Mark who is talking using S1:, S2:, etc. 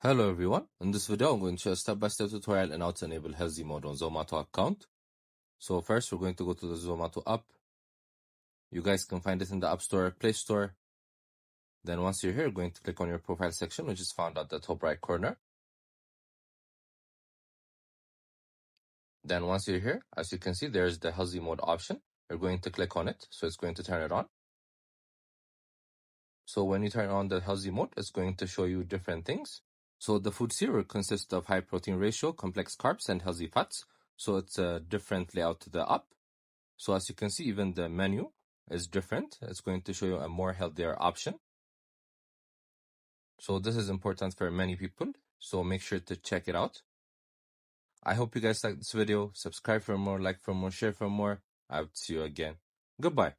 S1: Hello everyone, in this video I'm going to show a step-by-step tutorial on how to enable healthy mode on Zomato account. So first we're going to go to the Zomato app. You guys can find it in the App Store or Play Store. Then once you're here, you're going to click on your profile section, which is found at the top right corner. Then once you're here, as you can see, there's the healthy mode option. You're going to click on it, so it's going to turn it on. So when you turn on the healthy mode, it's going to show you different things. So the foods here will consist of high protein ratio, complex carbs, and healthy fats. So it's a different layout to the app. So as you can see, even the menu is different. It's going to show you a more healthier option. So this is important for many people. So make sure to check it out. I hope you guys liked this video. Subscribe for more, like for more, share for more. I will see you again. Goodbye.